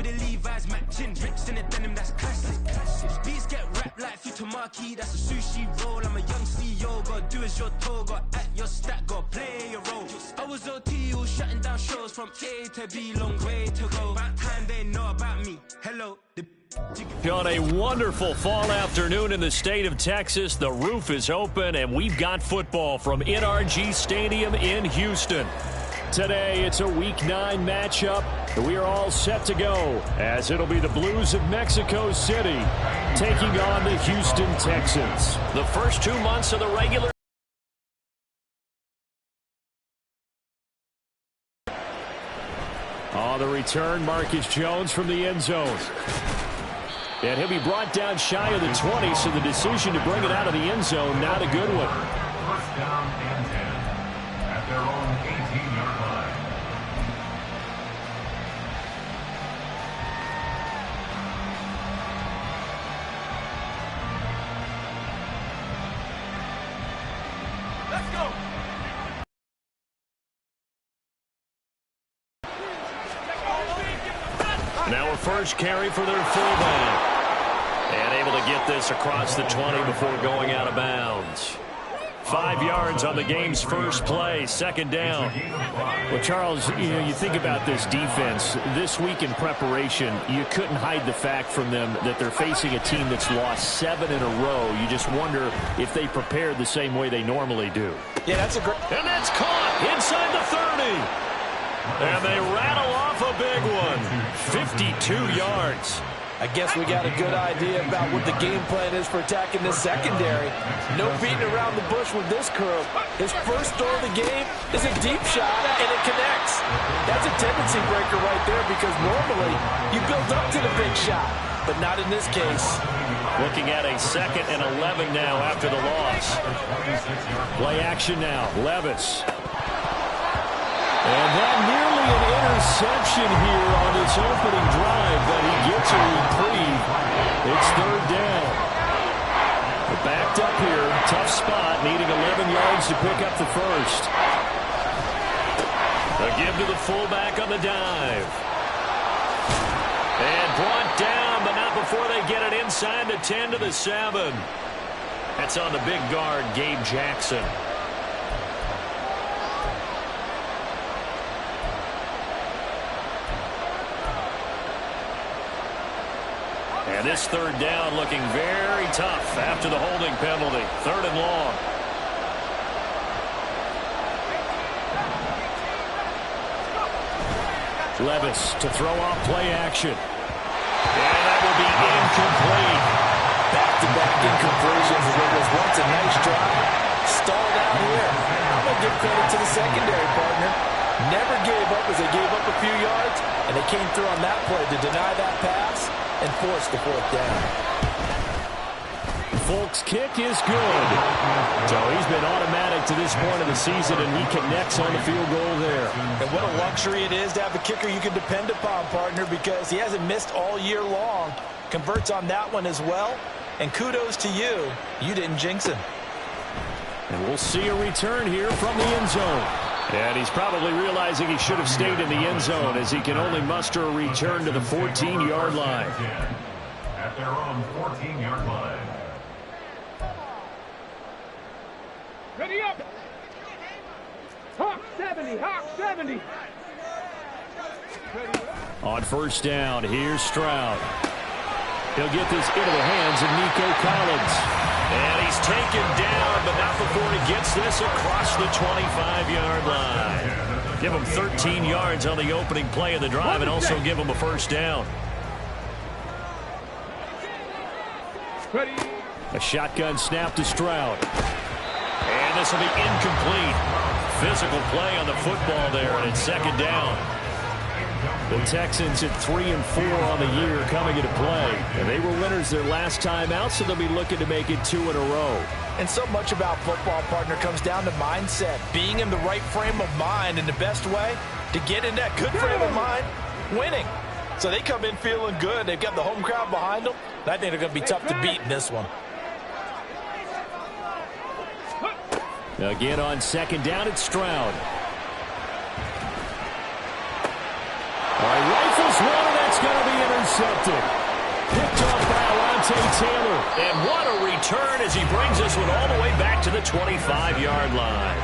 the Levi's matching, bricks in the denim, that's classic. Beats get wrapped like Futamaki, that's a sushi roll. I'm a young CEO, gotta do as you're told, gotta act your stat, gotta play your role. I was OT, all shutting down shows from A to B, long way to go. About time they know about me. Hello. On a wonderful fall afternoon in the state of Texas, the roof is open, and we've got football from NRG Stadium in Houston. Today, it's a Week 9 matchup, and we are all set to go, as it'll be the Blues of Mexico City taking on the Houston Texans. The first 2 months of the regular on the return, Marcus Jones from the end zone. And he'll be brought down shy of the 20, so the decision to bring it out of the end zone, not a good one. First down and 10 at their own 18-yard line. Let's go. Now a first carry for their fullback. And able to get this across the 20 before going out of bounds. 5 yards on the game's first play, second down. Well, Charles, you think about this defense. This week in preparation, you couldn't hide the fact from them that they're facing a team that's lost 7 in a row. You just wonder if they prepared the same way they normally do. Yeah, that's a great... And that's caught inside the 30. And they rattle off a big one. 52 yards. I guess we got a good idea about what the game plan is for attacking this secondary. No beating around the bush with this crew. His first throw of the game is a deep shot, and it connects. That's a tendency breaker right there, because normally you build up to the big shot, but not in this case. Looking at a 2nd and 11 now after the loss. Play action now. Levis. And that nearly an interception here on his opening drive, but he gets a reprieve. It's third down. They're backed up here. Tough spot, needing 11 yards to pick up the first. A give to the fullback on the dive. And brought down, but not before they get it inside the 10 to the 7. That's on the big guard, Gabe Jackson. And this third down looking very tough after the holding penalty. 3rd and long. Levis to throw off play action. And that will be incomplete. Back-to-back incompletions. It was once a nice drive. Stalled out here. I'm going to give credit to the secondary, partner. Never gave up as they gave up a few yards, and they came through on that play to deny that pass and force the 4th down. Folk's kick is good. So he's been automatic to this point of the season, and he connects on the field goal there. And what a luxury it is to have a kicker you can depend upon, partner, because he hasn't missed all year long. Converts on that one as well. And kudos to you. You didn't jinx him. And we'll see a return here from the end zone. And he's probably realizing he should have stayed in the end zone, as he can only muster a return to the 14-yard line. At their own 14-yard line. Ready up! Hawk 70, Hawk 70. On first down, here's Stroud. He'll get this into the hands of Nico Collins. And he's taken down, but not before he gets this across the 25-yard line. Give him 13 yards on the opening play of the drive, and also give him a first down. A shotgun snap to Stroud. And this will be incomplete. Physical play on the football there, and it's 2nd down. The Texans at 3-4 on the year coming into play. And they were winners their last time out, so they'll be looking to make it 2 in a row. And so much about football, partner, comes down to mindset. Being in the right frame of mind, and the best way to get in that good frame of mind, winning. So they come in feeling good. They've got the home crowd behind them. And I think they're going to be tough to beat in this one. Again on 2nd down, it's Stroud. All right, rifles one, and that's going to be intercepted. Picked off by Alontae Taylor. And what a return as he brings this one all the way back to the 25-yard line.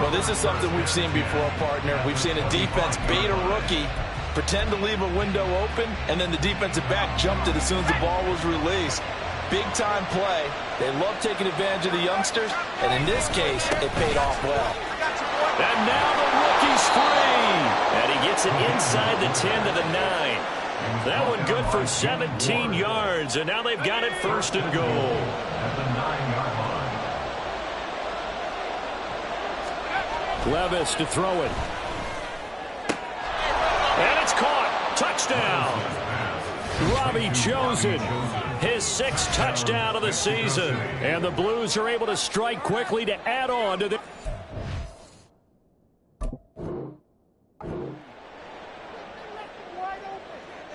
Well, this is something we've seen before, partner. We've seen a defense bait a rookie, pretend to leave a window open, and then the defensive back jumped it as soon as the ball was released. Big-time play. They love taking advantage of the youngsters, and in this case, it paid off well. And now the rookie's free. And he gets it inside the 10 to the 9. That one good for 17 yards, and now they've got it first and goal. At the 9-yard line. Levis to throw it. And it's caught. Touchdown. Robbie Chosen. His 6th touchdown of the season. And the Blues are able to strike quickly to add on to the...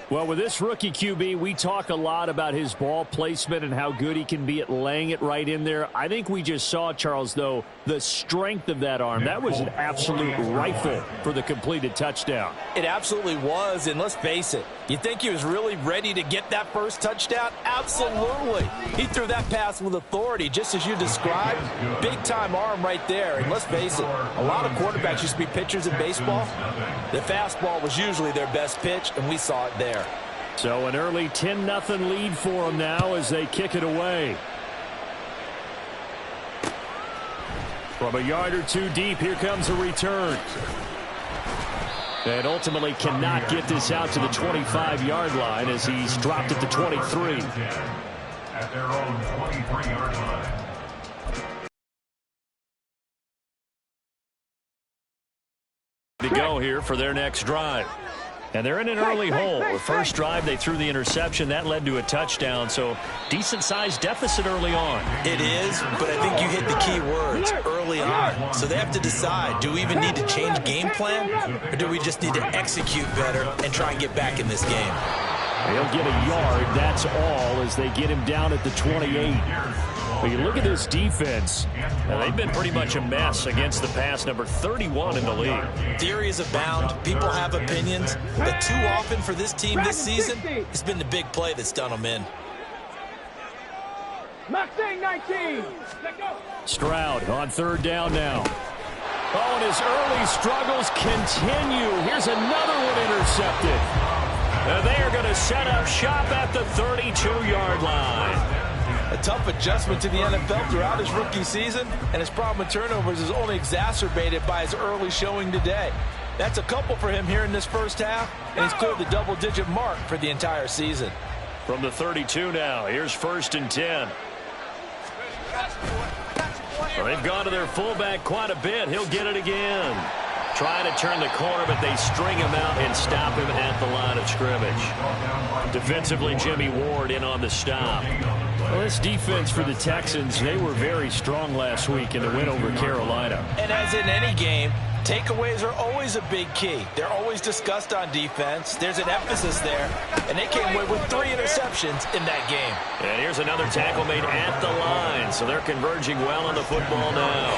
Well, with this rookie QB, we talk a lot about his ball placement and how good he can be at laying it right in there. I think we just saw, Charles, though, the strength of that arm. That was an absolute rifle for the completed touchdown. It absolutely was, and let's face it, you think he was really ready to get that first touchdown? Absolutely. He threw that pass with authority, just as you described. Big-time arm right there, and let's face it, a lot of quarterbacks used to be pitchers in baseball. The fastball was usually their best pitch, and we saw it there. So an early 10-0 lead for them now as they kick it away. From a yard or two deep, here comes a return. And ultimately cannot get this out to the 25-yard line as he's dropped at the 23. At their own 23-yard line. To go here for their next drive. And they're in an early hole. The first drive, they threw the interception. That led to a touchdown, so decent-sized deficit early on. It is, but I think you hit the key words, early on. So they have to decide, do we even need to change game plan, or do we just need to execute better and try and get back in this game? They'll get a yard, that's all, as they get him down at the 28. But you look at this defense. Now, they've been pretty much a mess against the pass, number 31 in the league. Theories abound. People have opinions. But too often for this team this season, it's been the big play that's done them in. Mustang 19. Let go. Stroud on third down now. Oh, and his early struggles continue. Here's another one intercepted. And they are going to set up shop at the 32-yard line. A tough adjustment to the NFL throughout his rookie season, and his problem with turnovers is only exacerbated by his early showing today. That's a couple for him here in this first half, and he's cleared the double-digit mark for the entire season. From the 32 now, here's 1st and 10. Well, they've gone to their fullback quite a bit. He'll get it again. Trying to turn the corner, but they string him out and stop him at the line of scrimmage. Defensively, Jimmy Ward in on the stop. Well, this defense for the Texans, they were very strong last week in the win over Carolina. And as in any game, takeaways are always a big key. They're always discussed on defense. There's an emphasis there, and they came away with 3 interceptions in that game. And here's another tackle made at the line, so they're converging well on the football now.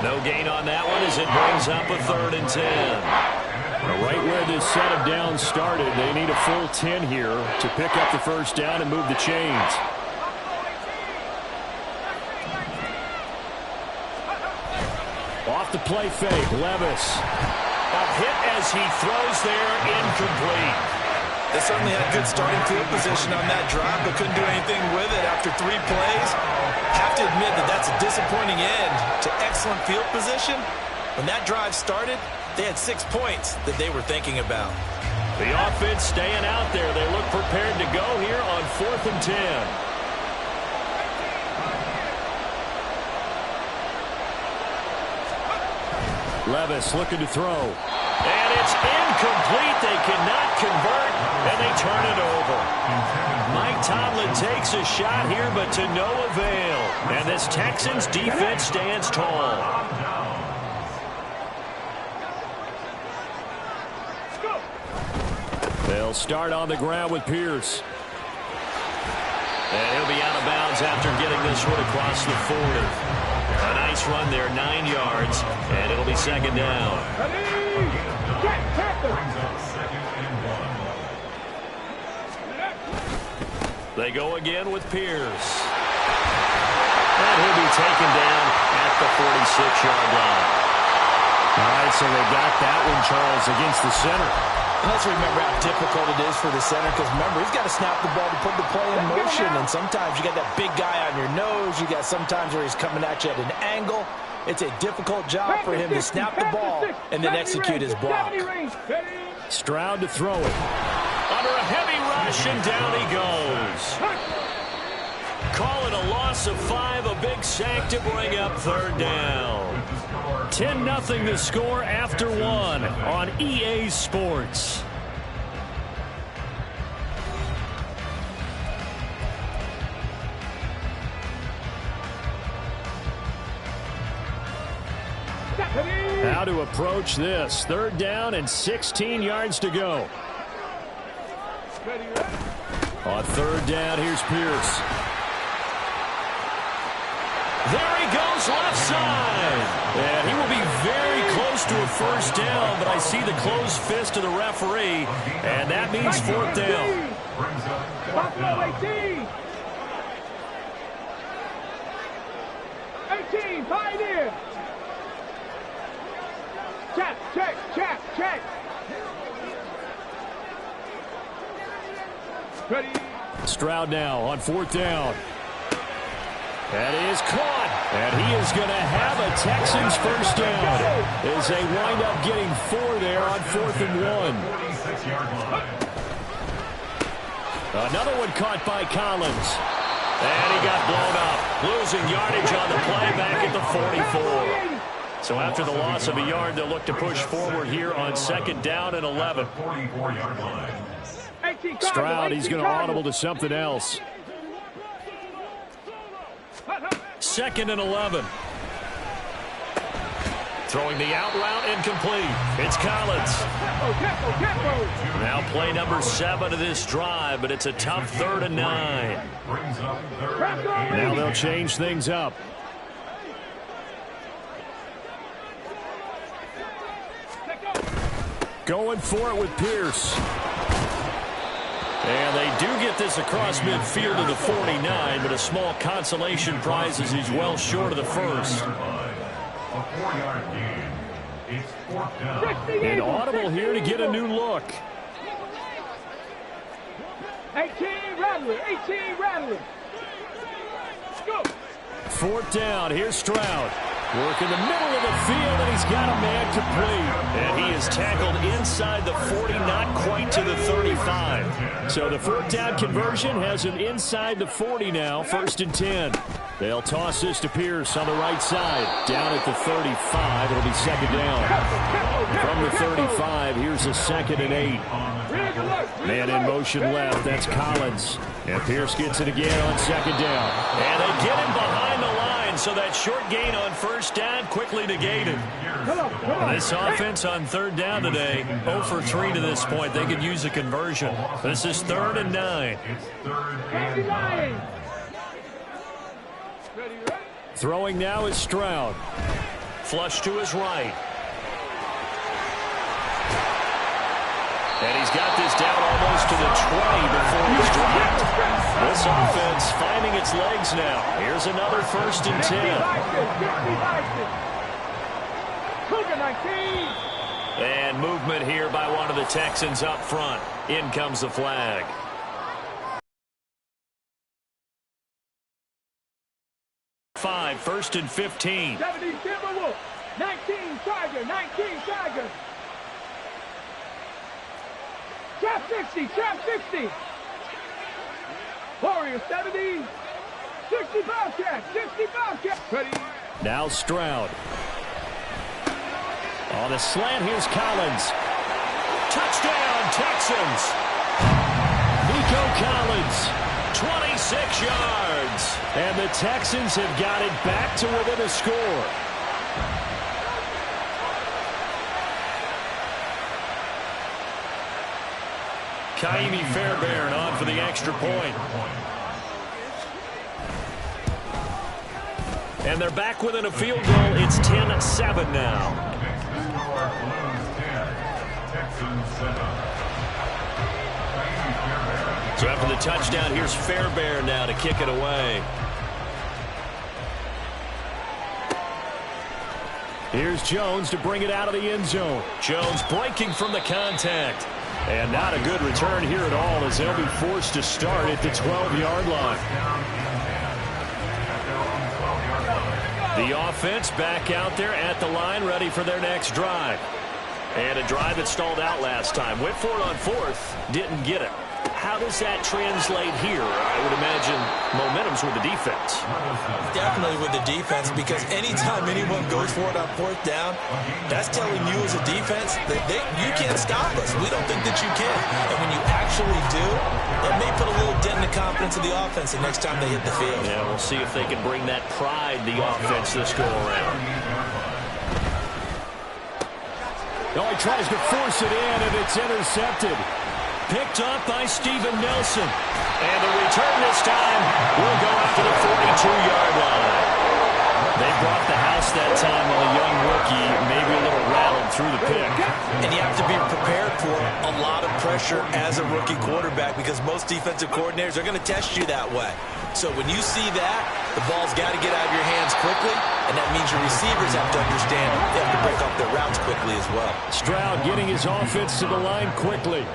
No gain on that one as it brings up a 3rd and 10. Right where this set of downs started, they need a full 10 here to pick up the first down and move the chains. Off the play fake, Levis. A hit as he throws there, incomplete. They certainly had good starting field position on that drive, but couldn't do anything with it after 3 plays. Have to admit that that's a disappointing end to excellent field position. When that drive started, they had 6 points that they were thinking about. The offense staying out there. They look prepared to go here on 4th and 10. Levis looking to throw. And it's incomplete. They cannot convert, and they turn it over. Mike Tomlin takes a shot here, but to no avail. And this Texans defense stands tall. They'll start on the ground with Pierce. And he'll be out of bounds after getting this one across the 40. A nice run there, 9 yards, and it'll be 2nd down. They go again with Pierce. And he'll be taken down at the 46-yard line. All right, so they got that one, Charles, against the center. Let's remember how difficult it is for the center, because remember, he's got to snap the ball to put the play in motion, and sometimes you got that big guy on your nose. You got sometimes where he's coming at you at an angle. It's a difficult job for him to snap the ball and then execute his block. Stroud to throw it. Under a heavy rush, and down he goes. Call it a loss of 5, a big sack to bring up third down. 10-0 the score after 1 on EA Sports. How to approach this. Third down and 16 yards to go. On third down, here's Pierce. There he goes, left side. And he will be very close to a first down, but I see the closed fist of the referee, and that means fourth down. Buffalo 18. 18, Pioneer. Check. Ready. Stroud now on fourth down. That is caught, and he is going to have a Texans first down as they wind up getting 4 there on 4th and 1. Another one caught by Collins. And he got blown up, losing yardage on the play back at the 44. So after the loss of a yard, they'll look to push forward here on second down and 11. Stroud, he's going to audible to something else. Second and 11. Throwing the out route, incomplete. It's Collins. Now play number 7 of this drive, but it's a tough 3rd and 9. Now they'll change things up. Going for it with Pierce. And they do get this across midfield to the 49, but a small consolation prize as he's well short of the first. An audible here to get a new look. 18 Rattler. Go. Fourth down, here's Stroud. Work in the middle of the field, and he's got a man complete. And he is tackled inside the 40, not quite to the 35. So the fourth down conversion has him inside the 40 now, 1st and 10. They'll toss this to Pierce on the right side. Down at the 35, it'll be second down. From the 35, here's a 2nd and 8. Man in motion left, that's Collins. And Pierce gets it again on second down. And they get him behind the line, so that short gain on first down quickly negated. This offense on third down today, 0 for 3 to this point. They could use a conversion. This is 3rd and 9. Throwing now is Stroud. Flush to his right. And he's got this down almost to the 20 before he's dropped. This offense finding its legs now. Here's another 1st and 10. And movement here by one of the Texans up front. In comes the flag. Five, 1st and 15. 70 Timberwolves, 19 Tiger. Trap 60. Warriors 70. 60 Bobcat. Ready. Now Stroud. On the slant, here's Collins. Touchdown, Texans. Nico Collins. 26 yards. And the Texans have got it back to within a score. Kaimi Fairbairn on for the extra point. And they're back within a field goal. It's 10-7 now. So after the touchdown, here's Fairbairn now to kick it away. Here's Jones to bring it out of the end zone. Jones breaking from the contact. And not a good return here at all as they'll be forced to start at the 12-yard line. The offense back out there at the line, ready for their next drive. And a drive that stalled out last time. Went for it on fourth, didn't get it. How does that translate here? I would imagine momentum's with the defense. Definitely with the defense, because anytime anyone goes for it on fourth down, that's telling you as a defense that you can't stop us. We don't think that you can. And when you actually do, it may put a little dent in the confidence of the offense the next time they hit the field. Yeah, we'll see if they can bring that pride, the offense, this go around. Oh, he tries to force it in, and it's intercepted. Picked up by Steven Nelson. And the return this time will go out to the 42-yard line. They brought the house that time while a young rookie maybe a little rattled through the pick. And you have to be prepared for a lot of pressure as a rookie quarterback, because most defensive coordinators are going to test you that way. So when you see that, the ball's got to get out of your hands quickly, and that means your receivers have to understand they have to break off their routes quickly as well. Stroud getting his offense to the line quickly.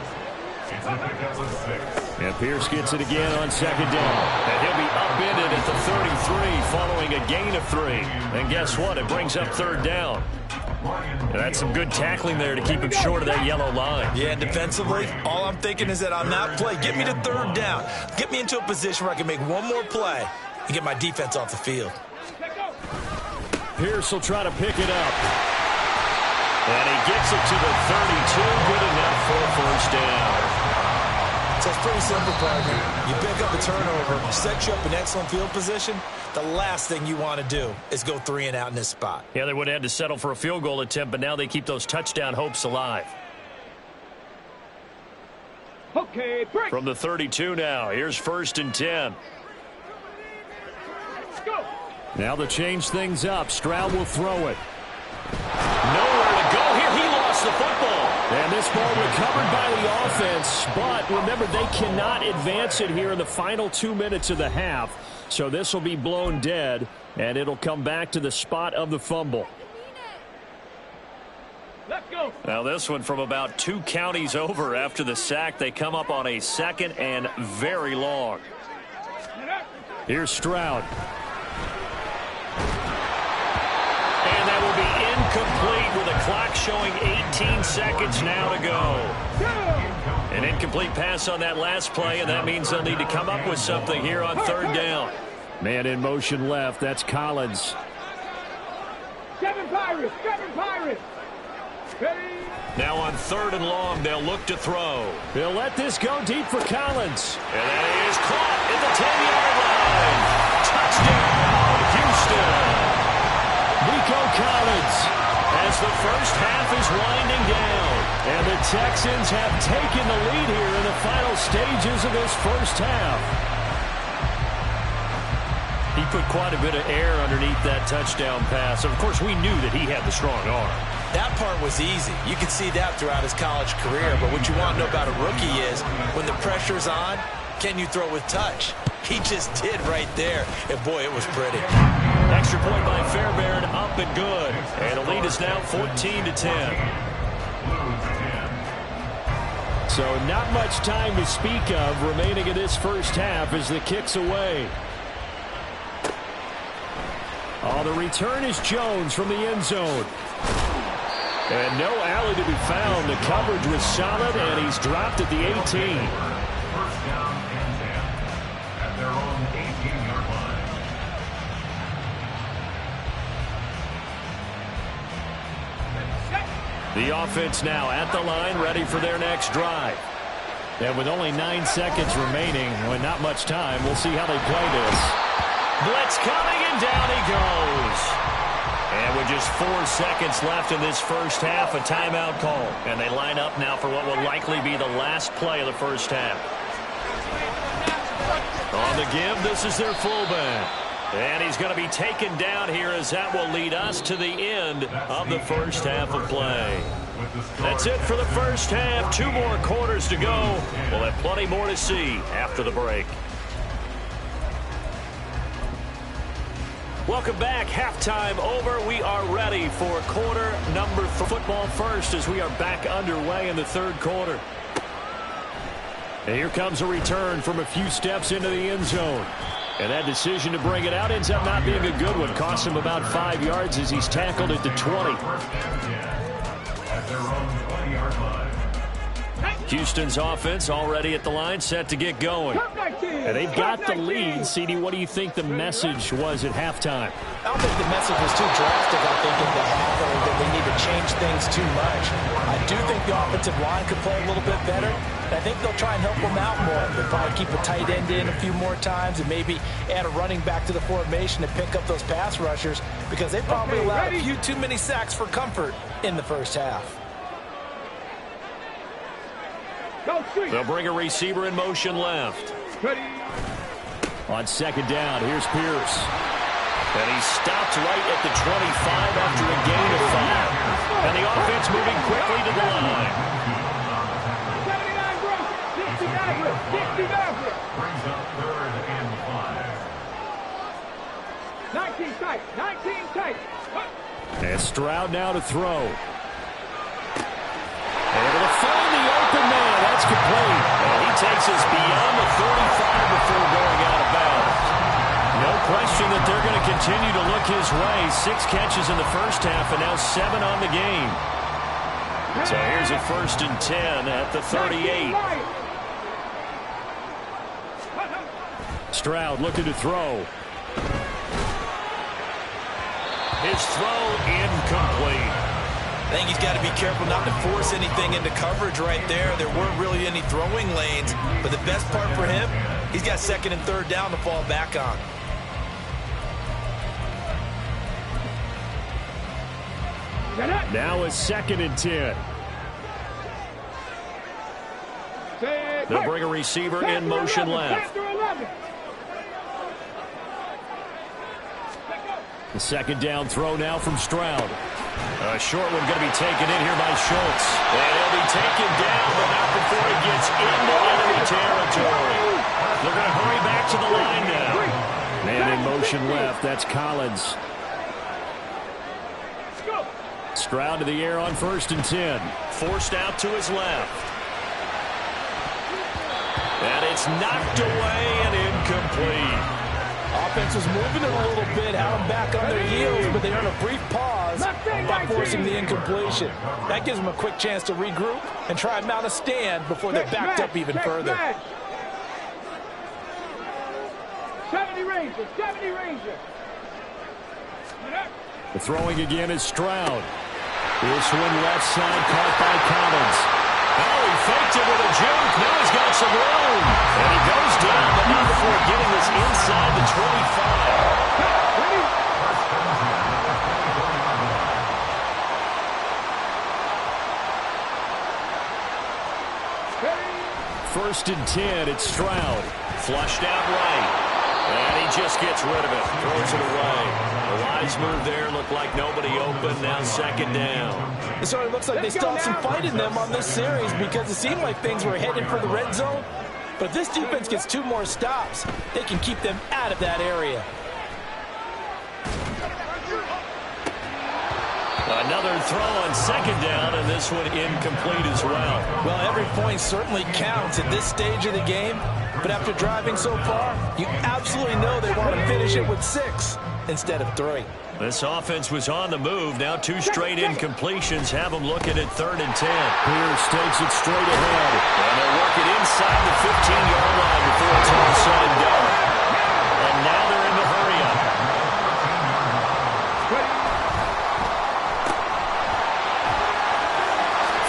And Pierce gets it again on second down. And he'll be upended at the 33 following a gain of 3. And guess what? It brings up third down. And that's some good tackling there to keep him short of that yellow line. Yeah, and defensively, all I'm thinking is that on that play, get me to third down. Get me into a position where I can make one more play and get my defense off the field. Pierce will try to pick it up. And he gets it to the 32. Good enough for a first down. So it's pretty simple, partner. You pick up a turnover, set you up in excellent field position. The last thing you want to do is go 3 and out in this spot. Yeah, they would have had to settle for a field goal attempt, but now they keep those touchdown hopes alive. Okay, break. From the 32 now, here's 1st and 10. Let's go. Now to change things up, Stroud will throw it. Nowhere to go here. He lost the football. And this ball recovered by the offense, but remember, they cannot advance it here in the final 2 minutes of the half. So this will be blown dead, and it'll come back to the spot of the fumble. Let's go. Now this one from about 2 counties over after the sack. They come up on a 2nd and very long. Here's Stroud. And that will be incomplete with a clock showing 18 seconds now to go. An incomplete pass on that last play, and that means they'll need to come up with something here on third down. Man in motion left. That's Collins. 7 Pirates. 7 Pirates. Ready. Now on 3rd and long, they'll look to throw. They'll let this go deep for Collins. And that is caught at the 10-yard line. Touchdown, Houston. Nico Collins. As the first half is winding down. And the Texans have taken the lead here in the final stages of this first half. He put quite a bit of air underneath that touchdown pass. Of course, we knew that he had the strong arm. That part was easy. You could see that throughout his college career. But what you want to know about a rookie is when the pressure's on, can you throw with touch? He just did right there. And, boy, it was pretty. Extra point by Fairbairn, up and good. And the lead is now 14-10. So not much time to speak of remaining in this first half as the kick's away. Oh, the return is Jones from the end zone. And no alley to be found. The coverage was solid, and he's dropped at the 18. First down and 10 at their own 18-yard line. The offense now at the line, ready for their next drive. And with only 9 seconds remaining, with not much time, we'll see how they play this. Blitz coming, and down he goes. And with just 4 seconds left in this first half, a timeout call. And they line up now for what will likely be the last play of the first half. On the give, this is their fullback. And he's going to be taken down here as that will lead us to the end of the first half of play. That's it for the first half. 2 more quarters to go. We'll have plenty more to see after the break. Welcome back. Halftime over. We are ready for quarter number 3. Football first as we are back underway in the third quarter. And here comes a return from a few steps into the end zone. And that decision to bring it out ends up not being a good one. Costs him about 5 yards as he's tackled at the 20. Houston's offense already at the line, set to get going. And they've got the lead. CD, what do you think the message was at halftime? I don't think the message was too drastic. I think in the half that they need to change things too much. I do think the offensive line could play a little bit better. I think they'll try and help them out more. They'll probably keep a tight end in a few more times and maybe add a running back to the formation to pick up those pass rushers because they probably allowed a few too many sacks for comfort in the first half. They'll bring a receiver in motion left. On second down, here's Pierce. And he stopped right at the 25 after a gain of 5. And the offense moving quickly to the line. 79 gross, 60 average, 60 average. Brings up 3rd and 5. 19 tight, 19 tight. And Stroud now to throw. Able to find the open man. That's complete. And he takes us beyond the 35 before going out of bounds. No question that they're going to continue to look his way. 6 catches in the first half and now 7 on the game. So here's a 1st and 10 at the 38. Stroud looking to throw. His throw incomplete. I think he's got to be careful not to force anything into coverage right there. There weren't really any throwing lanes, but the best part for him, he's got 2nd and 3rd down to fall back on. Now a 2nd and 10. They'll bring a receiver in motion left. The 2nd down throw now from Stroud. A short one going to be taken in here by Schultz. And he'll be taken down, but not before he gets into enemy territory. They're going to hurry back to the line now. Man in motion left. That's Collins. Stroud to the air on 1st and 10. Forced out to his left. And it's knocked away and incomplete. Offense was moving it a little bit, had them back on their heels, but they earned a brief pause by forcing the incompletion. That gives them a quick chance to regroup and try and mount a stand before they're backed up even further. 70 Rangers, 70 Rangers. The throwing again is Stroud. This one left side caught by Collins. Oh, he faked it with a juke. Now he's got some room. And he goes down, but not before getting this inside the 25. 1st and 10, it's Stroud. Flushed out right. And he just gets rid of it. Throws it away. The wise move there. Looked like nobody open. Now 2nd down. So it looks like they still have some fight in them on this series because it seemed like things were headed for the red zone. But if this defense gets 2 more stops, they can keep them out of that area. Another throw on 2nd down, and this one incomplete as well. Well, every point certainly counts at this stage of the game. But after driving so far, you absolutely know they want to finish it with 6 instead of 3. This offense was on the move. Now 2 straight incompletions have them looking at 3rd and 10. Pierce takes it straight ahead. And they'll work it inside the 15-yard line before it's all said and done. And now they're in the hurry-up.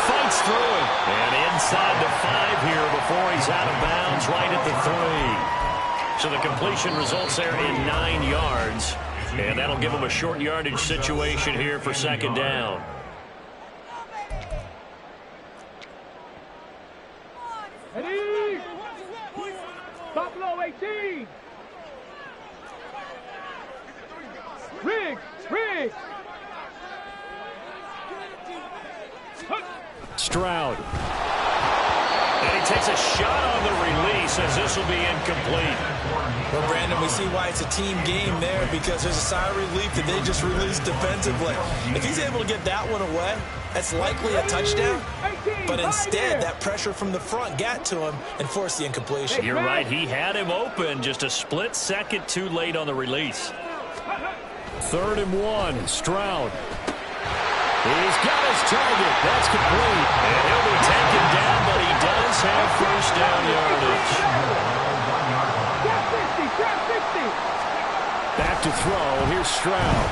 Fights through it. And inside the 5 here before he's out of bounds right at the 3. So the completion results there in 9 yards. And that'll give them a short yardage situation here for 2nd down. Eddie! Buffalo 18! Riggs! Riggs! Stroud. And he takes a shot on the release as this will be incomplete. Well, Brandon, we see why it's a team game there, because there's a sigh of relief that they just released defensively. If he's able to get that one away, that's likely a touchdown. But instead, that pressure from the front got to him and forced the incompletion. You're right. He had him open, just a split second too late on the release. 3rd and 1, Stroud. He's got his target. That's complete. And he'll be taken down, but he does have first down yardage. Back to throw. Here's Stroud.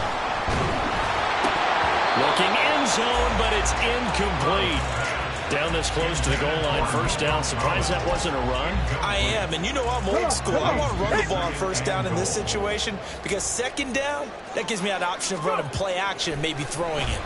Looking end zone, but it's incomplete. Down this close to the goal line, first down. Surprised that wasn't a run? I am, and you know I'm old school. I want to run the ball on first down in this situation, because second down, that gives me an option of running play action and maybe throwing it.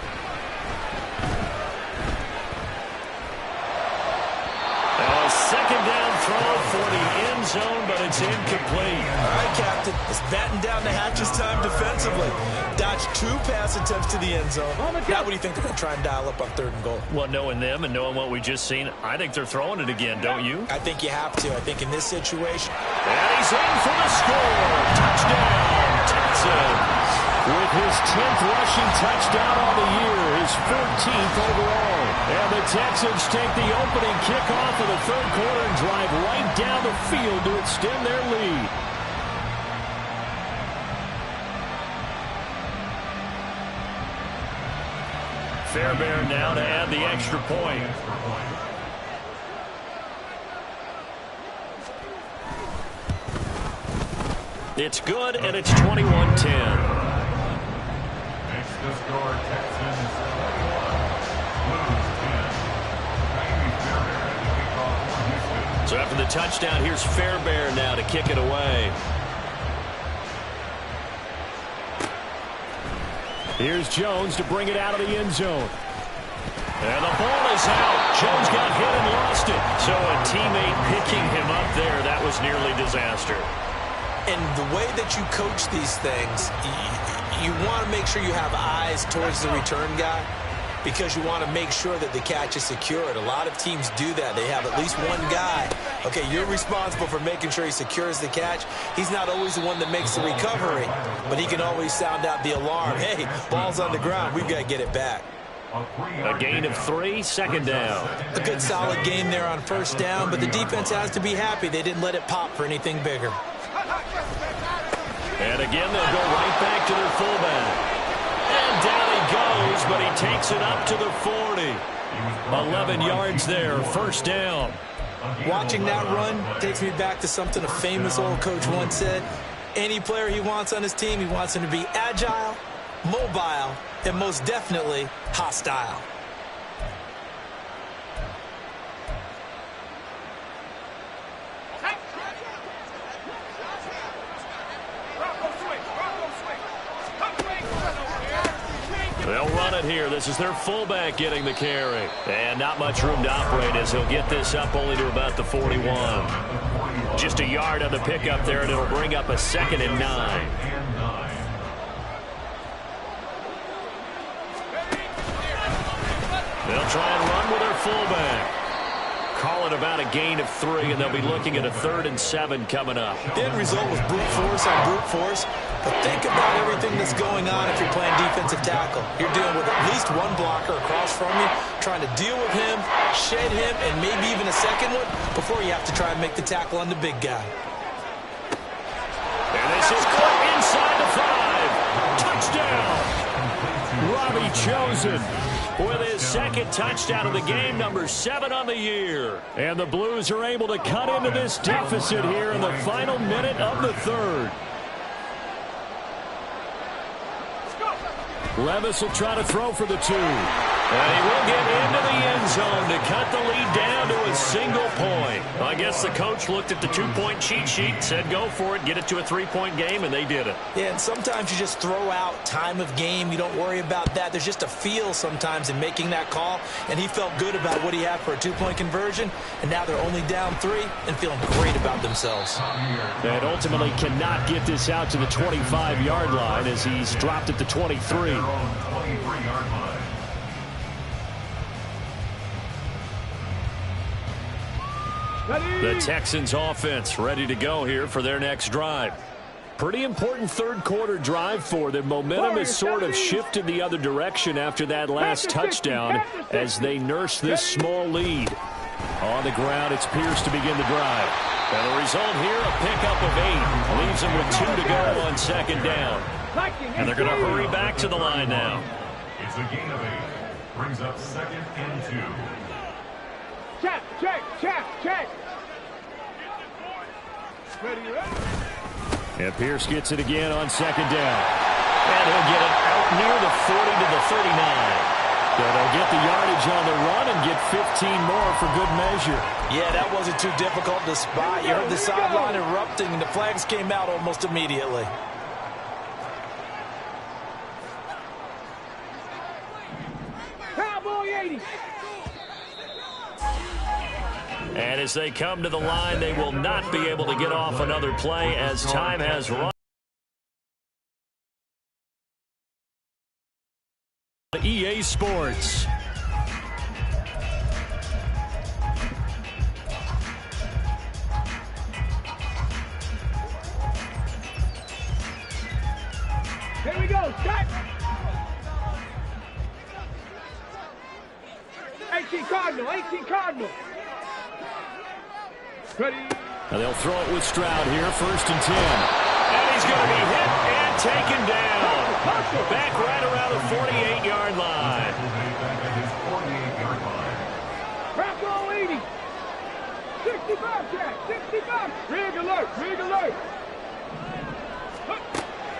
Second down throw for the end zone, but it's incomplete. All right, Captain. It's batten down the hatches time defensively. Dodged 2 pass attempts to the end zone. Now what do you think they're going to try and dial up on 3rd and goal? Well, knowing them and knowing what we just seen, I think they're throwing it again, don't you? I think you have to. I think in this situation. And he's in for the score. Touchdown, Texans. With his 10th rushing touchdown on the year, his 14th overall. And the Texans take the opening kickoff of the 3rd quarter and drive right down the field to extend their lead. Fairbairn now to add the extra point. It's good, and it's 21-10. The score, Texans 21, Blues 10. So after the touchdown, here's Fairbairn now to kick it away. Here's Jones to bring it out of the end zone. And the ball is out. Jones got hit and lost it. So a teammate picking him up there, that was nearly disaster. And the way that you coach these things, you want to make sure you have eyes towards the return guy, because you want to make sure that the catch is secured. A lot of teams do that. They have at least one guy. Okay, you're responsible for making sure he secures the catch. He's not always the one that makes the recovery, but he can always sound out the alarm. Hey, ball's on the ground. We've got to get it back. A gain of 3, second down. A good solid game there on first down, but the defense has to be happy they didn't let it pop for anything bigger. And again, they'll go right back to their fullback. And down he goes, but he takes it up to the 40. 11 yards there, first down. Watching that run takes me back to something a famous old coach once said. Any player he wants on his team, he wants him to be agile, mobile, and most definitely hostile. They'll run it here. This is their fullback getting the carry. And not much room to operate as he'll get this up only to about the 41. Just a yard on the pickup there, and it'll bring up a 2nd and 9. They'll try and run with their fullback. Call it about a gain of 3, and they'll be looking at a 3rd and 7 coming up. The end result was brute force on brute force. But think about everything that's going on if you're playing defensive tackle. You're dealing with at least one blocker across from you, trying to deal with him, shed him, and maybe even a second one before you have to try and make the tackle on the big guy. And this is caught inside the 5. Touchdown! Robbie Chosen with his 2nd touchdown of the game, number 7 on the year. And the Blues are able to cut into this deficit here in the final minute of the 3rd. Levis will try to throw for the 2. And he will get into the end zone to cut the lead down to a single point. I guess the coach looked at the 2-point cheat sheet, said go for it, get it to a 3-point game, and they did it. Yeah, and sometimes you just throw out time of game. You don't worry about that. There's just a feel sometimes in making that call, and he felt good about what he had for a 2-point conversion, and now they're only down 3 and feeling great about themselves. And ultimately cannot get this out to the 25-yard line as he's dropped at the 23. The Texans offense ready to go here for their next drive. Pretty important third quarter drive for them. Momentum has sort of shifted the other direction after that last touchdown as they nurse this small lead. On the ground, it's Pierce to begin the drive. And the result here, a pickup of 8. Leaves them with 2 to go on second down. And they're going to hurry back to the line now. It's a gain of 8. Brings up 2nd and 2. Check, check, check, check. Ready, ready. And Pierce gets it again on second down. And he'll get it out near the 40 to the 39. So they'll get the yardage on the run and get 15 more for good measure. Yeah, that wasn't too difficult to spot. You heard the sideline erupting, and the flags came out almost immediately. Cowboy 80. And as they come to the line, they will not be able to get off another play as time has run. EA Sports. Here we go. Check. 18 Cardinal. 18 Cardinal. Ready. Now they'll throw it with Stroud here, 1st and 10. And he's going to be hit and taken down. Back right around the 48-yard line. Bravo 80. 65 check. 65. Rig alert. Rig alert.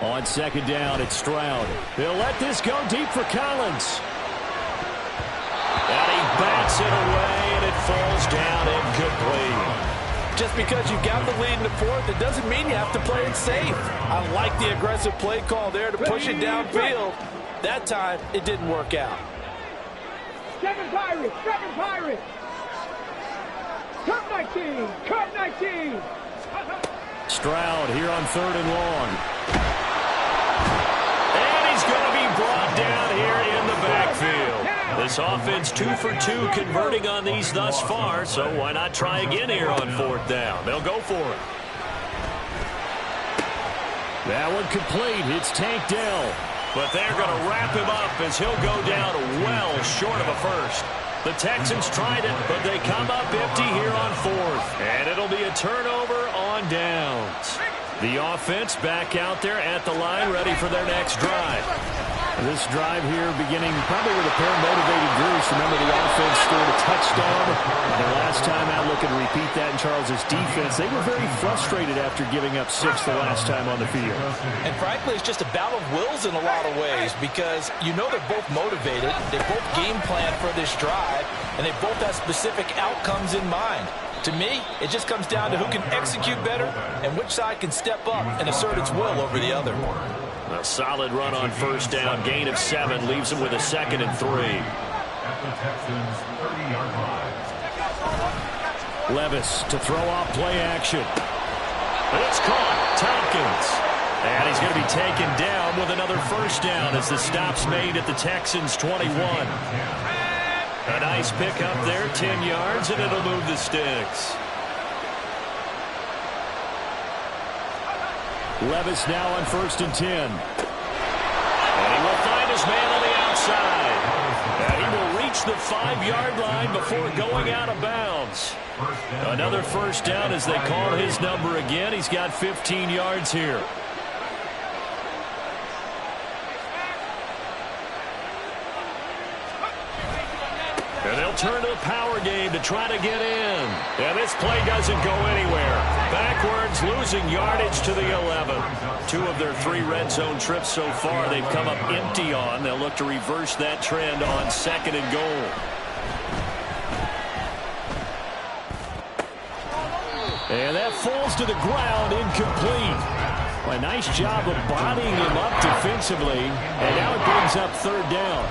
On second down, it's Stroud. They'll let this go deep for Collins. And he bats it away, and it falls down incomplete. Just because you got the lead in the 4th, it doesn't mean you have to play it safe. I like the aggressive play call there to push it downfield. That time, it didn't work out. 7 Pirates. 7 Pirates. Cut 19. Cut 19. Stroud here on 3rd and long. And he's going to be brought down here in the backfield. This offense 2 for 2 converting on these thus far, so why not try again here on 4th down? They'll go for it. That one complete. It's Tank Dell. But they're going to wrap him up as he'll go down well short of a first. The Texans tried it, but they come up empty here on 4th. And it'll be a turnover on downs. The offense back out there at the line, ready for their next drive. This drive here beginning probably with a pair of motivated groups. Remember, the offense scored a touchdown. The last time out, look and repeat that in Charles's defense. They were very frustrated after giving up 6 the last time on the field. And frankly, it's just a battle of wills in a lot of ways because you know they're both motivated. They both game plan for this drive, and they both have specific outcomes in mind. To me, it just comes down to who can execute better and which side can step up and assert its will over the other. A solid run on 1st down. Gain of 7 leaves him with a 2nd and 3. At the Texans' 30-yard line. Levis to throw off play action. And it's caught. Tompkins. And he's going to be taken down with another 1st down as the stop's made at the Texans' 21. A nice pickup there, 10 yards, and it'll move the sticks. Levis now on 1st and 10. And he will find his man on the outside. And he will reach the 5-yard line before going out of bounds. Another 1st down as they call his number again. He's got 15 yards here. And they'll turn to the power game to try to get in. And this play doesn't go anywhere. Backwards, losing yardage to the 11. 2 of their 3 red zone trips so far they've come up empty on. They'll look to reverse that trend on 2nd and goal. And that falls to the ground, incomplete. Well, a nice job of bodying him up defensively. And now it brings up 3rd down.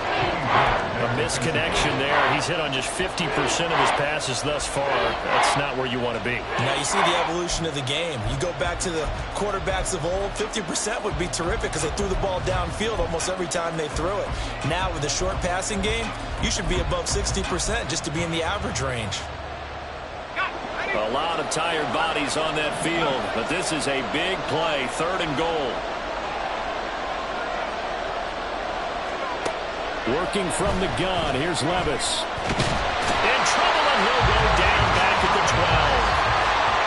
A misconnection there. He's hit on just 50% of his passes thus far. That's not where you want to be. Now you see the evolution of the game. You go back to the quarterbacks of old, 50% would be terrific because they threw the ball downfield almost every time they threw it. Now with the short passing game, you should be above 60% just to be in the average range. A lot of tired bodies on that field, but this is a big play, 3rd and goal. Working from the gun, here's Levis. In trouble, and he'll go down back at the 12.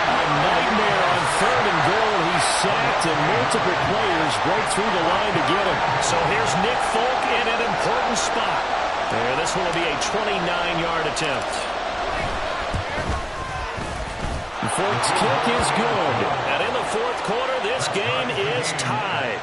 A nightmare on 3rd and goal. He's sacked, and multiple players break through the line to get him. So here's Nick Folk in an important spot. There, this will be a 29-yard attempt. Folk's kick is good. And in the 4th quarter, this game is tied.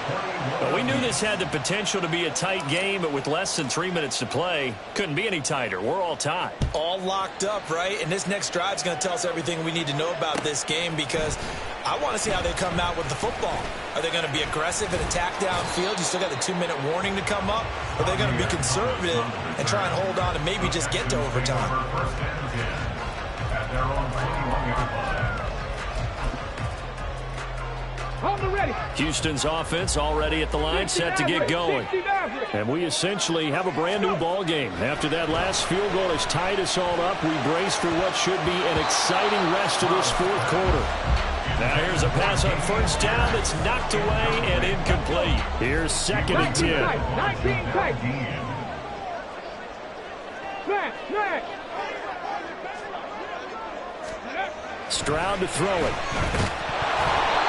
But we knew this had the potential to be a tight game, but with less than 3 minutes to play, couldn't be any tighter. We're all tied. All locked up, right? And this next drive is going to tell us everything we need to know about this game, because I want to see how they come out with the football. Are they going to be aggressive and attack downfield? You still got the 2-minute warning to come up. Or are they going to be conservative and try and hold on and maybe just get to overtime? Houston's offense already at the line, set to get going. And we essentially have a brand new ball game. After that last field goal has tied us all up, we brace for what should be an exciting rest of this 4th quarter. Now here's a pass on 1st down that's knocked away and incomplete. Here's 2nd and 10. 19 tight. Stroud to throw it.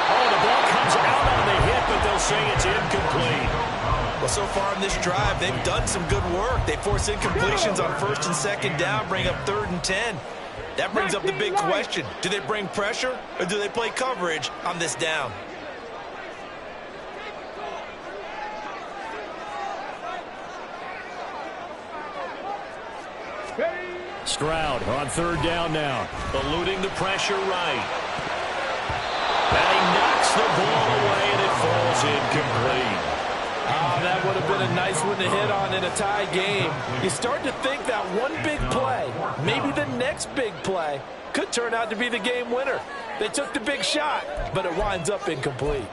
Oh, the ball comes out on the hit, but they'll say it's incomplete. Well, so far in this drive, they've done some good work. They force incompletions on 1st and 2nd down, bring up 3rd and 10. That brings up the big question. Do they bring pressure, or do they play coverage on this down? Stroud on 3rd down now. Eluding the pressure right. And he knocks the ball away, and it falls incomplete. Oh, that would have been a nice one to hit on in a tie game. You start to think that one big play, maybe the next big play, could turn out to be the game winner. They took the big shot, but it winds up incomplete.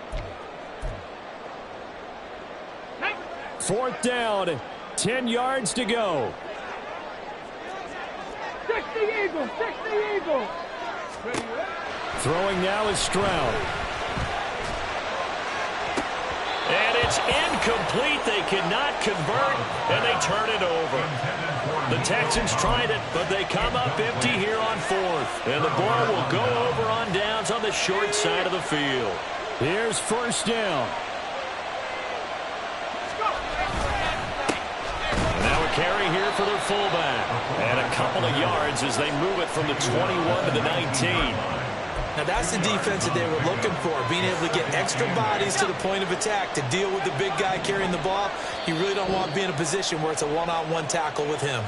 4th down, 10 yards to go. 60 Eagles, 60 Eagles. Throwing now is Stroud. And it's incomplete. They cannot convert, and they turn it over. The Texans tried it, but they come up empty here on 4th. And the ball will go over on downs on the short side of the field. Here's 1st down. Now a carry here for their fullback. And a couple of yards as they move it from the 21 to the 19. Now, that's the defense that they were looking for, being able to get extra bodies to the point of attack to deal with the big guy carrying the ball. You really don't want to be in a position where it's a one-on-one tackle with him.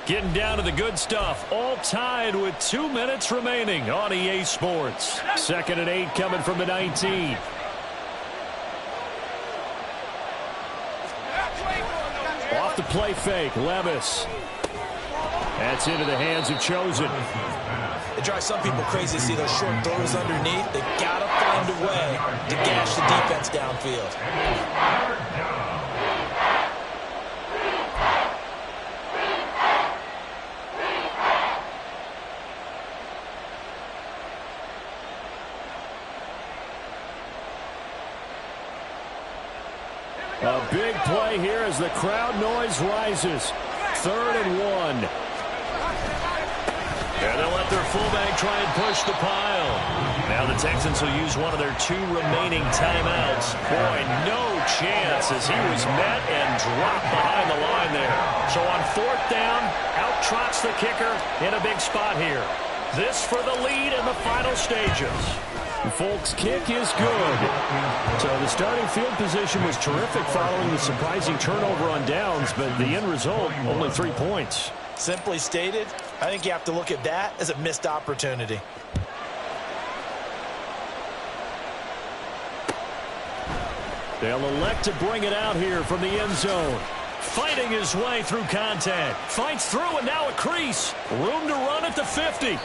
Getting down to the good stuff, all tied with 2 minutes remaining on EA Sports. 2nd and 8 coming from the 19. Off the play fake, Levis. That's into the hands of Chosen. It drives some people crazy to see those short throws underneath. They've got to find a way to gash the defense downfield. A big play here as the crowd noise rises. 3rd and 1. And they'll let their fullback try and push the pile. Now the Texans will use one of their 2 remaining timeouts. Boy, no chance as he was met and dropped behind the line there. So on 4th down, out trots the kicker in a big spot here. This for the lead in the final stages. Folk's kick is good. So the starting field position was terrific following the surprising turnover on downs, but the end result, only 3 points. Simply stated, I think you have to look at that as a missed opportunity. They'll elect to bring it out here from the end zone. Fighting his way through contact. Fights through, and now a crease. Room to run at the 50.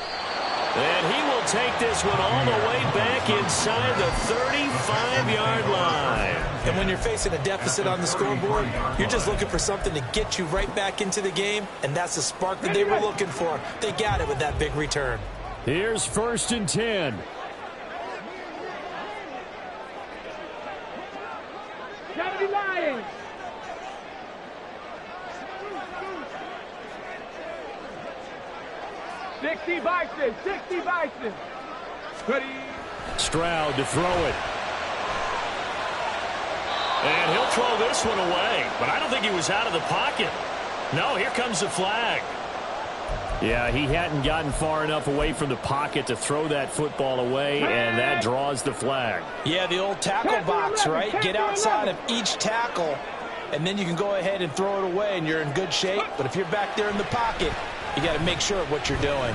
And he will take this one all the way back inside the 35-yard line. And when you're facing a deficit on the scoreboard, you're just looking for something to get you right back into the game, and that's the spark that they were looking for. They got it with that big return. Here's 1st and 10. Lions. 60 Bison, 60 Bison. Ready. Stroud to throw it. And he'll throw this one away. But I don't think he was out of the pocket. No, here comes the flag. Yeah, he hadn't gotten far enough away from the pocket to throw that football away, and that draws the flag. Yeah, the old tackle box, right? Get outside of each tackle, and then you can go ahead and throw it away, and you're in good shape. But if you're back there in the pocket, you got to make sure of what you're doing.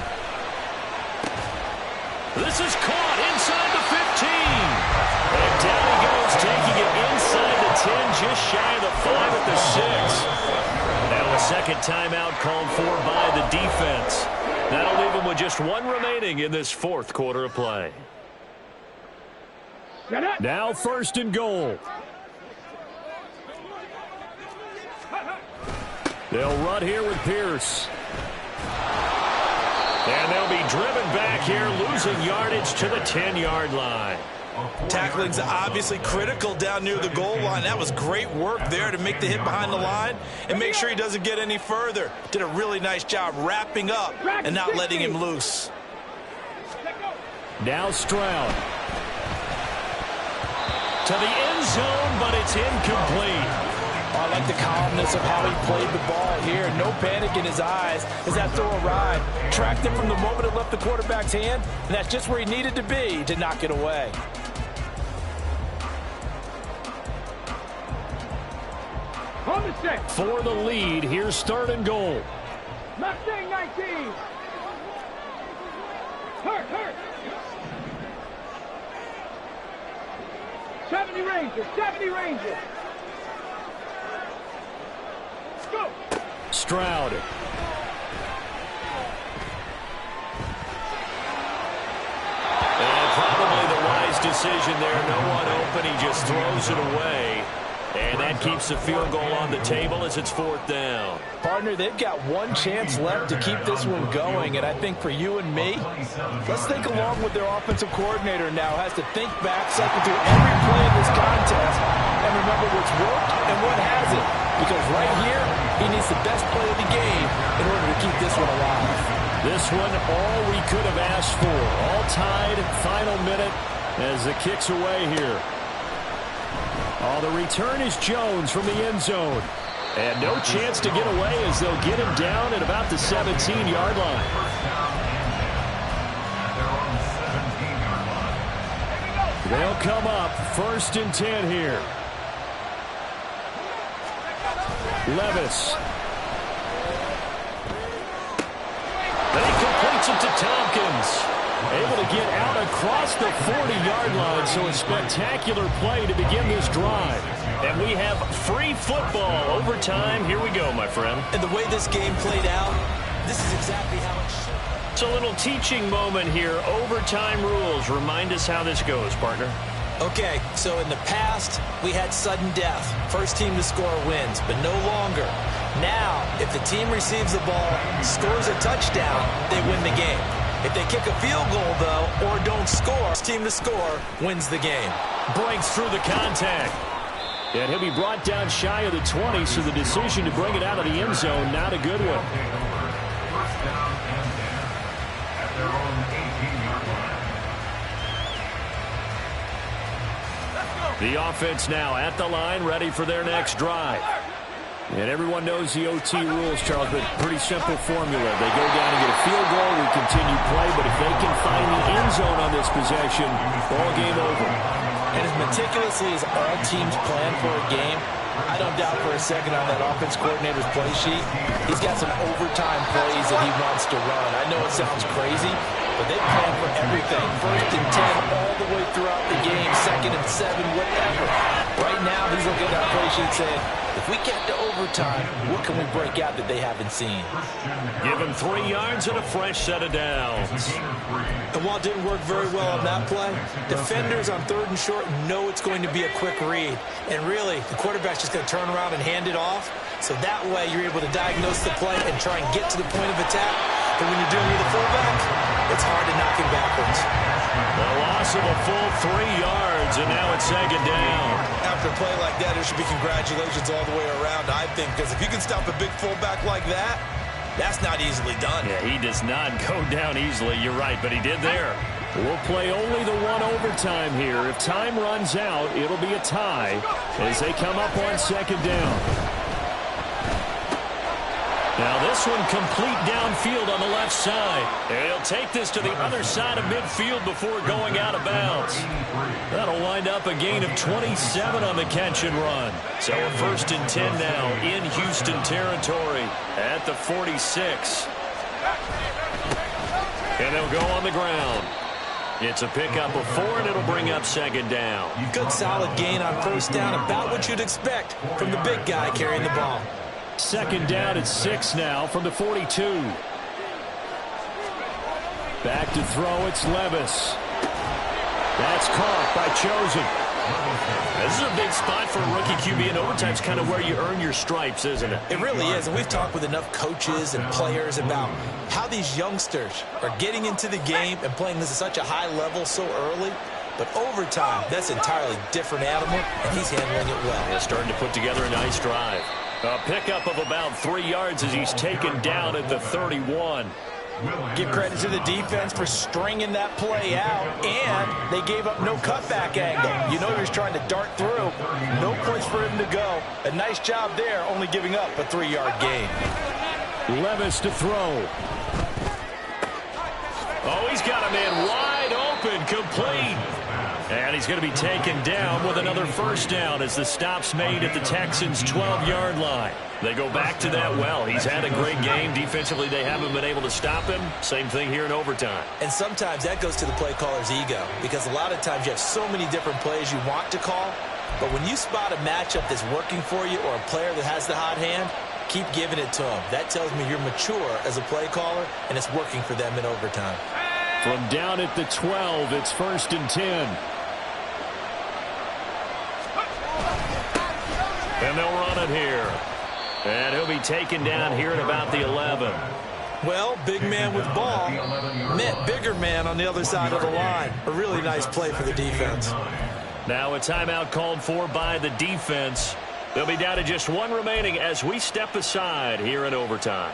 This is caught inside the 15. And down he goes, taking it inside the 10, just shy of the 5 at the 6. Now a second timeout called for by the defense. That'll leave them with just one remaining in this 4th quarter of play. Now 1st and goal. They'll run here with Pierce. And they'll be driven back here, losing yardage to the 10-yard line. Tackling's obviously critical down near the goal line. That was great work there to make the hit behind the line and make sure he doesn't get any further. Did a really nice job wrapping up and not letting him loose. Now Stroud. To the end zone, but it's incomplete. I like the calmness of how he played the ball here. No panic in his eyes as that throw arrived. Tracked it from the moment it left the quarterback's hand, and that's just where he needed to be to knock it away. For the lead, here's 3rd and goal. Mustang 19. Hurt. 70 Rangers, 70 Rangers. Go. Stroud. And probably the wise decision there. No one open. He just throws it away. And that keeps the field goal on the table as it's 4th down. Partner, they've got one chance left to keep this one going. And I think for you and me, let's think along with their offensive coordinator now. Has to think back, cycle through every play of this contest, and remember what's worked and what hasn't. Because right here, he needs the best play of the game in order to keep this one alive. This one, all we could have asked for. All tied, final minute as the kick's away here. Oh, the return is Jones from the end zone. And no chance to get away as they'll get him down at about the 17-yard line. They'll come up 1st and 10 here. Levis. Then he completes it to Tompkins. Able to get out across the 40-yard line, so a spectacular play to begin this drive. And we have free football overtime. Here we go, my friend. And the way this game played out, this is exactly how it should. It's a little teaching moment here. Overtime rules. Remind us how this goes, partner. Okay, so in the past, we had sudden death. First team to score wins, but no longer. Now, if the team receives the ball, scores a touchdown, they win the game. If they kick a field goal, though, or don't score, first team to score wins the game. Breaks through the contact. And he'll be brought down shy of the 20, so the decision to bring it out of the end zone, not a good one. First down and 10 at their own 18-yard line. The offense now at the line, ready for their next drive. And everyone knows the OT rules, Charles, but pretty simple formula. They go down and get a field goal, we continue play, but if they can find the end zone on this possession, ball game over. And as meticulously as all teams plan for a game, I don't doubt for a second on that offense coordinator's play sheet, he's got some overtime plays that he wants to run. I know it sounds crazy, but they plan for everything. 1st and 10 all the way throughout the game, 2nd and 7, whatever. Right now, he's looking at that play sheet saying, if we get to overtime, what can we break out that they haven't seen? Give him 3 yards and a fresh set of downs. And while it didn't work very well on that play, defenders on 3rd and short know it's going to be a quick read. And really, the quarterback's just going to turn around and hand it off. So that way, you're able to diagnose the play and try and get to the point of attack. But when you're doing with a fullback, it's hard to knock him backwards. The loss of a full 3 yards, and now it's second down. After a play like that, there should be congratulations all the way around, I think, because if you can stop a big fullback like that, that's not easily done. Yeah, he does not go down easily. You're right, but he did there. We'll play only the one overtime here. If time runs out, it'll be a tie as they come up on second down. Now this one complete downfield on the left side. And he'll take this to the other side of midfield before going out of bounds. That'll wind up a gain of 27 on the catch and run. So a 1st and 10 now in Houston territory at the 46. And they'll go on the ground. It's a pickup of 4, and it'll bring up second down. Good solid gain on 1st down, about what you'd expect from the big guy carrying the ball. Second down at 6 now from the 42. Back to throw, it's Levis. That's caught by Chosen. This is a big spot for a rookie QB, and overtime's kind of where you earn your stripes, isn't it? It really is, and we've talked with enough coaches and players about how these youngsters are getting into the game and playing this at such a high level so early. But overtime, that's an entirely different animal, and he's handling it well. He's starting to put together a nice drive. A pickup of about 3 yards as he's taken down at the 31. Give credit to the defense for stringing that play out, and they gave up no cutback angle. You know he was trying to dart through. No place for him to go. A nice job there, only giving up a 3-yard gain. Levis to throw. Oh, he's got a man wide open, complete. And he's going to be taken down with another 1st down as the stop's made at the Texans' 12-yard line. They go back to that well. He's had a great game. Defensively, they haven't been able to stop him. Same thing here in overtime. And sometimes that goes to the play caller's ego, because a lot of times you have so many different plays you want to call, but when you spot a matchup that's working for you or a player that has the hot hand, keep giving it to him. That tells me you're mature as a play caller, and it's working for them in overtime. From down at the 12, it's 1st and 10. And they'll run it here. And he'll be taken down here at about the 11. Well, big man with ball meant bigger man on the other side of the line. A really nice play for the defense. Now a timeout called for by the defense. They'll be down to just 1 remaining as we step aside here in overtime.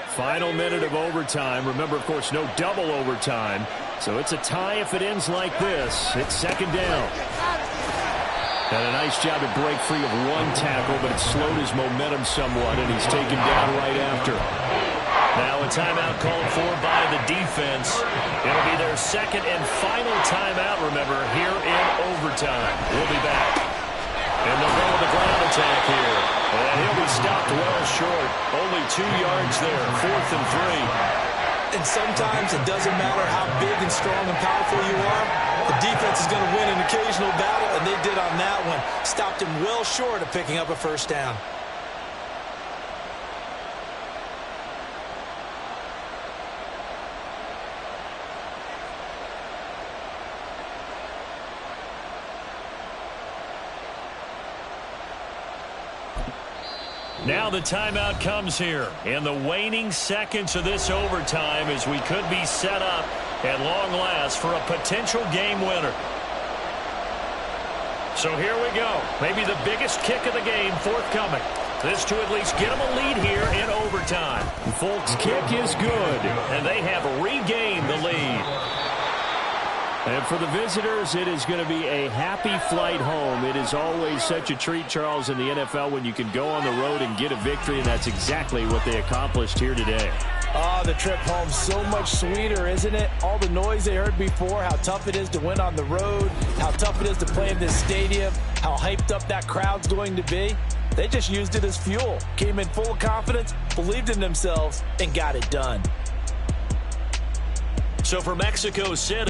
Final minute of overtime. Remember, of course, no double overtime. So it's a tie if it ends like this. It's second down. And a nice job to break free of 1 tackle, but it slowed his momentum somewhat, and he's taken down right after. Now a timeout called for by the defense. It'll be their 2nd and final timeout, remember, here in overtime. We'll be back. And they'll go with the ground attack here. And he'll be stopped well short. Only 2 yards there, 4th and 3. And sometimes it doesn't matter how big and strong and powerful you are. The defense is going to win an occasional battle, and they did on that one. Stopped him well short of picking up a 1st down. Now the timeout comes here in the waning seconds of this overtime as we could be set up at long last for a potential game winner. So here we go. Maybe the biggest kick of the game forthcoming. This to at least get them a lead here in overtime. Folks, kick is good, and they have regained the lead. And for the visitors, it is going to be a happy flight home. It is always such a treat, Charles, in the NFL when you can go on the road and get a victory, and that's exactly what they accomplished here today. Oh, the trip home so much sweeter, isn't it? All the noise they heard before, how tough it is to win on the road, how tough it is to play in this stadium, how hyped up that crowd's going to be. They just used it as fuel, came in full of confidence, believed in themselves, and got it done. So for Mexico City,